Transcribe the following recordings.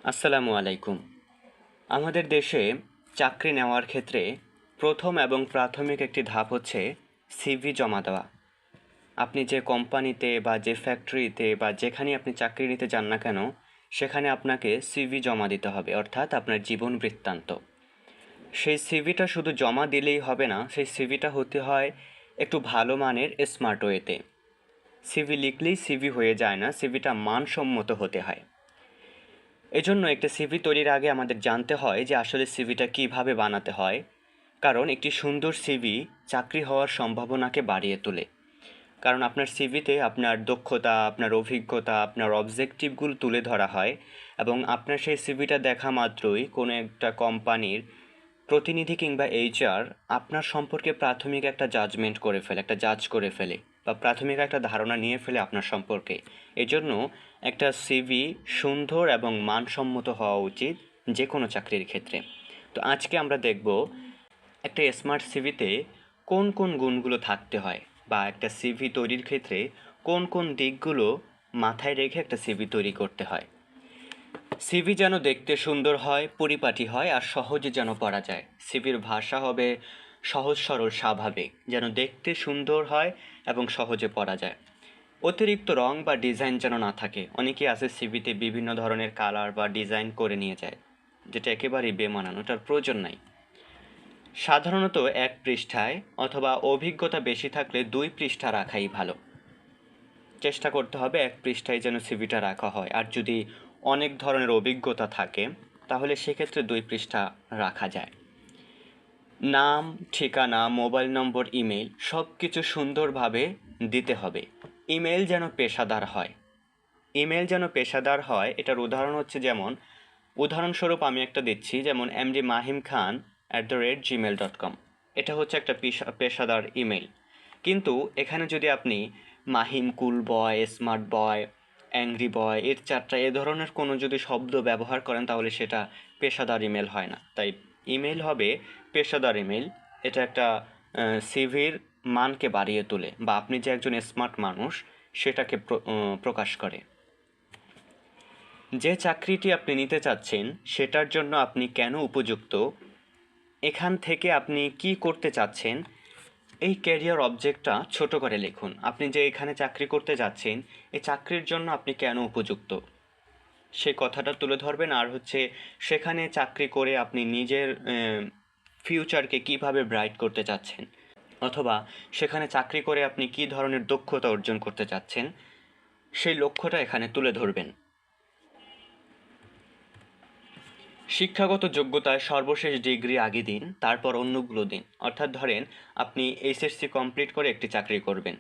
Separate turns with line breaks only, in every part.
আসসালামু আলাইকুম। আমাদের দেশে চাকরি নেওয়ার ক্ষেত্রে প্রথম এবং প্রাথমিক একটি ধাপ হচ্ছে সিভি জমা দেওয়া। আপনি যে কোম্পানিতে বা যে ফ্যাক্টরিতে বা যেখানে আপনি চাকরি নিতে যান না কেন, সেখানে আপনাকে সিভি জমা দিতে হবে, অর্থাৎ আপনার জীবন বৃত্তান্ত। সেই সিভিটা শুধু জমা দিলেই হবে না, সেই সিভিটা হতে হয় একটু ভালো মানের স্মার্ট ওয়েতে। সিভি লিখলেই সিভি হয়ে যায় না, সিভিটা মানসম্মত হতে হয়। এজন্য একটা সিভি তৈরির আগে আমাদের জানতে হয় যে আসলে সিভিটা কিভাবে বানাতে হয়, কারণ একটি সুন্দর সিভি চাকরি হওয়ার সম্ভাবনাকে বাড়িয়ে তোলে। কারণ আপনার সিভিতে আপনার দক্ষতা, আপনার অভিজ্ঞতা, আপনার অবজেক্টিভগুলো তুলে ধরা হয় এবং আপনার সেই সিভিটা দেখা মাত্রই কোনো একটা কোম্পানির প্রতিনিধি কিংবা এইচআর আপনার সম্পর্কে প্রাথমিক একটা জাজমেন্ট করে ফেলে, একটা জাজ করে ফেলে বা প্রাথমিক একটা ধারণা নিয়ে ফেলে আপনার সম্পর্কে। এজন্য একটা সিভি সুন্দর এবং মানসম্মত হওয়া উচিত যে কোনো চাকরির ক্ষেত্রে। তো আজকে আমরা দেখব একটা স্মার্ট সিভিতে কোন কোন গুণগুলো থাকতে হয় বা একটা সিভি তৈরির ক্ষেত্রে কোন কোন দিকগুলো মাথায় রেখে একটা সিভি তৈরি করতে হয়। সিভি যেন দেখতে সুন্দর হয়, পরিপাটি হয় আর সহজে যেন পড়া যায়। সিভির ভাষা হবে সহজ সরল স্বাভাবিক, যেন দেখতে সুন্দর হয় এবং সহজে পড়া যায়। অতিরিক্ত রং বা ডিজাইন যেন না থাকে। অনেকে আছে সিভিতে বিভিন্ন ধরনের কালার বা ডিজাইন করে নিয়ে যায়, যেটা একেবারেই বেমানান, ওটার প্রয়োজন নাই। সাধারণত এক পৃষ্ঠায় অথবা অভিজ্ঞতা বেশি থাকলে 2 পৃষ্ঠা রাখাই ভালো। চেষ্টা করতে হবে এক পৃষ্ঠায় যেন সিভিটা রাখা হয়, আর যদি অনেক ধরনের অভিজ্ঞতা থাকে তাহলে সেক্ষেত্রে 2 পৃষ্ঠা রাখা যায়। নাম, ঠিকানা, মোবাইল নম্বর, ইমেল সব কিছু সুন্দরভাবে দিতে হবে। ইমেল যেন পেশাদার হয়। ইমেল যেন পেশাদার হয়, এটার উদাহরণ হচ্ছে, যেমন উদাহরণস্বরূপ আমি একটা দিচ্ছি, যেমন mdmahimkhan@gmail.com। এটা হচ্ছে একটা পেশাদার ইমেল। কিন্তু এখানে যদি আপনি মাহিম কুল বয়, স্মার্ট বয়, অ্যাংরি বয়, এর চারটা এ ধরনের কোনো যদি শব্দ ব্যবহার করেন তাহলে সেটা পেশাদার ইমেল হয় না। তাই ইমেল হবে পেশাদার ইমেল। এটা একটা সিভির মানকে বাড়িয়ে তোলে বা আপনি যে একজন স্মার্ট মানুষ সেটাকে প্রকাশ করে। যে চাকরিটি আপনি নিতে চাচ্ছেন সেটার জন্য আপনি কেন উপযুক্ত, এখান থেকে আপনি কি করতে চাচ্ছেন, এই ক্যারিয়ার অবজেক্টটা ছোট করে লিখুন। আপনি যে এখানে চাকরি করতে যাচ্ছেন, এই চাকরির জন্য আপনি কেন উপযুক্ত সেই কথাটা তুলে ধরবেন। আর হচ্ছে সেখানে চাকরি করে আপনি নিজের ফিউচারকে কিভাবে ব্রাইট করতে চাচ্ছেন, অথবা সেখানে চাকরি করে আপনি কী ধরনের দক্ষতা অর্জন করতে চাচ্ছেন সেই লক্ষ্যটা এখানে তুলে ধরবেন। শিক্ষাগত যোগ্যতায় সর্বশেষ ডিগ্রি আগে দিন, তারপর অন্যগুলো দিন। অর্থাৎ ধরেন আপনি এইচএসসি কমপ্লিট করে একটি চাকরি করবেন।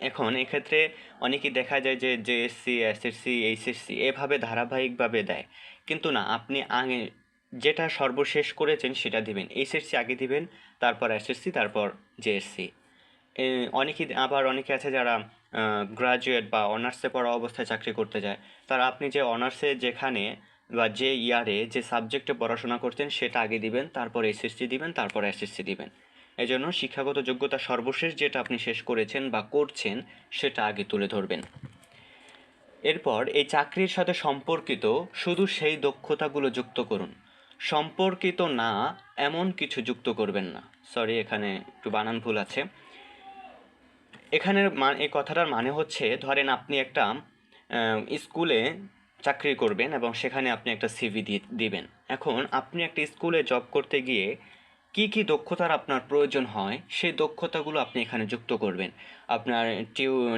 এখন এক্ষেত্রে অনেকেই দেখা যায় যে জেএসসি, এসএসসি, এইচএসসি এভাবে ধারাবাহিকভাবে দেয়, কিন্তু না, আপনি আগে যেটা সর্বশেষ করেছেন সেটা দিবেন। এইচএসসি আগে দিবেন, তারপর এসএসসি, তারপর জেএসসি। অনেকে আছে যারা গ্রাজুয়েট বা অনার্সে পড়া অবস্থায় চাকরি করতে যায়। তারা আপনি যে অনার্সে যেখানে বা যে ইয়ারে যে সাবজেক্টে পড়াশোনা করছেন সেটা আগে দিবেন, তারপর এসএসসি দিবেন, তারপর এসএসসি দিবেন। এজন্য শিক্ষাগত যোগ্যতা সর্বশেষ যেটা আপনি শেষ করেছেন বা করছেন সেটা আগে তুলে ধরবেন। এরপর এই চাকরির সাথে সম্পর্কিত শুধু সেই দক্ষতাগুলো যুক্ত করুন। সম্পর্কিত না এমন কিছু যুক্ত করবেন না। সরি, এখানে একটু বানান ভুল আছে। এখানের এই কথাটার মানে হচ্ছে, ধরেন আপনি একটা স্কুলে চাকরি করবেন এবং সেখানে আপনি একটা সিভি দিবেন। এখন আপনি একটা স্কুলে জব করতে গিয়ে কি কি দক্ষতার আপনার প্রয়োজন হয় সেই দক্ষতাগুলো আপনি এখানে যুক্ত করবেন। আপনার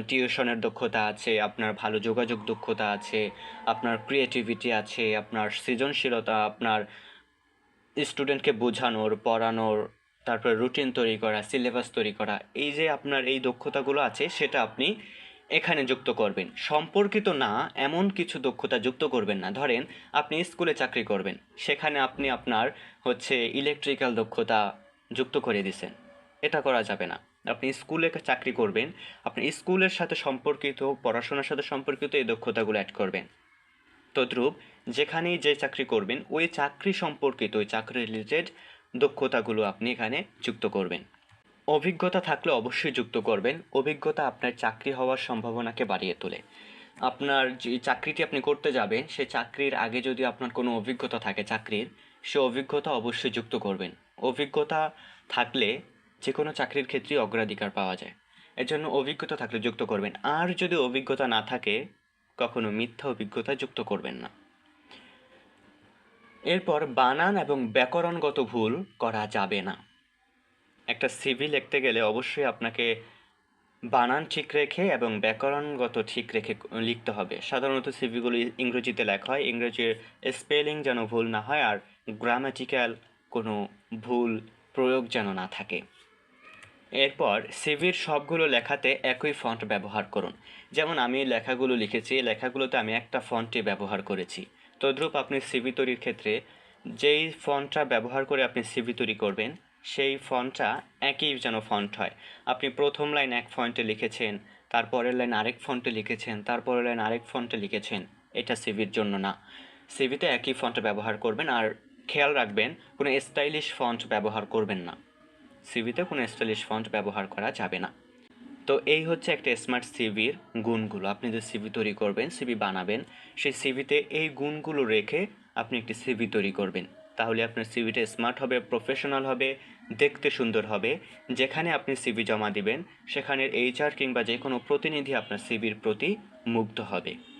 টিউশনের দক্ষতা আছে, আপনার ভালো যোগাযোগ দক্ষতা আছে, আপনার ক্রিয়েটিভিটি আছে, আপনার সৃজনশীলতা, আপনার স্টুডেন্টকে বোঝানোর, পড়ানোর, তারপরে রুটিন তৈরি করা, সিলেবাস তৈরি করা, এই যে আপনার এই দক্ষতাগুলো আছে সেটা আপনি এখানে যুক্ত করবেন। সম্পর্কিত না এমন কিছু দক্ষতা যুক্ত করবেন না। ধরেন আপনি স্কুলে চাকরি করবেন, সেখানে আপনি আপনার হচ্ছে ইলেকট্রিক্যাল দক্ষতা যুক্ত করে দিছেন, এটা করা যাবে না। আপনি স্কুলে চাকরি করবেন, আপনি স্কুলের সাথে সম্পর্কিত, পড়াশোনার সাথে সম্পর্কিত এই দক্ষতাগুলো অ্যাড করবেন। তদ্রূপ যেখানেই যে চাকরি করবেন ওই চাকরি সম্পর্কিত, ওই চাকরি রিলেটেড দক্ষতাগুলো আপনি এখানে যুক্ত করবেন। অভিজ্ঞতা থাকলে অবশ্যই যুক্ত করবেন। অভিজ্ঞতা আপনার চাকরি হওয়ার সম্ভাবনাকে বাড়িয়ে তোলে। আপনার যে চাকরিটি আপনি করতে যাবেন, সে চাকরির আগে যদি আপনার কোনো অভিজ্ঞতা থাকে চাকরির, সে অভিজ্ঞতা অবশ্যই যুক্ত করবেন। অভিজ্ঞতা থাকলে যে কোনো চাকরির ক্ষেত্রেই অগ্রাধিকার পাওয়া যায়। এর জন্য অভিজ্ঞতা থাকলে যুক্ত করবেন। আর যদি অভিজ্ঞতা না থাকে, কখনো মিথ্যা অভিজ্ঞতা যুক্ত করবেন না। এরপর বানান এবং ব্যাকরণগত ভুল করা যাবে না। একটা সিভি লিখতে গেলে অবশ্যই আপনাকে বানান ঠিক রেখে এবং ব্যাকরণগত ঠিক রেখে লিখতে হবে। সাধারণত সিভিগুলো ইংরেজিতে লেখা হয়, ইংরেজির স্পেলিং যেন ভুল না হয় আর গ্রামাটিক্যাল কোনো ভুল প্রয়োগ যেন না থাকে। এরপর সিভির সবগুলো লেখাতে একই ফন্ট ব্যবহার করুন। যেমন আমি লেখাগুলো লিখেছি, লেখাগুলোতে আমি একটা ফন্টই ব্যবহার করেছি। তদ্রূপ আপনি সিভি তৈরির ক্ষেত্রে যেই ফন্টটা ব্যবহার করে আপনি সিভি তৈরি করবেন, সেই ফন্টটা একই যেন ফন্ট হয়। আপনি প্রথম লাইন এক ফন্টে লিখেছেন, তারপরের লাইন আরেক ফন্টে লিখেছেন, তারপরের লাইন আরেক ফন্টে লিখেছেন, এটা সিভির জন্য না। সিভিতে একই ফন্ট ব্যবহার করবেন আর খেয়াল রাখবেন কোনো স্টাইলিশ ফন্ট ব্যবহার করবেন না। সিভিতে কোনো স্টাইলিশ ফন্ট ব্যবহার করা যাবে না। তো এই হচ্ছে একটা স্মার্ট সিভির গুণগুলো। আপনি যে সিভি তৈরি করবেন, সিভি বানাবেন, সেই সিভিতে এই গুণগুলো রেখে আপনি একটি সিভি তৈরি করবেন। তাহলে আপনার সিভিটা স্মার্ট হবে, প্রফেশনাল হবে, দেখতে সুন্দর হবে। যেখানে আপনি সিভি জমা দিবেন, সেখানের এইচআর কিংবা যে কোনো প্রতিনিধি আপনার সিভির প্রতি মুগ্ধ হবে।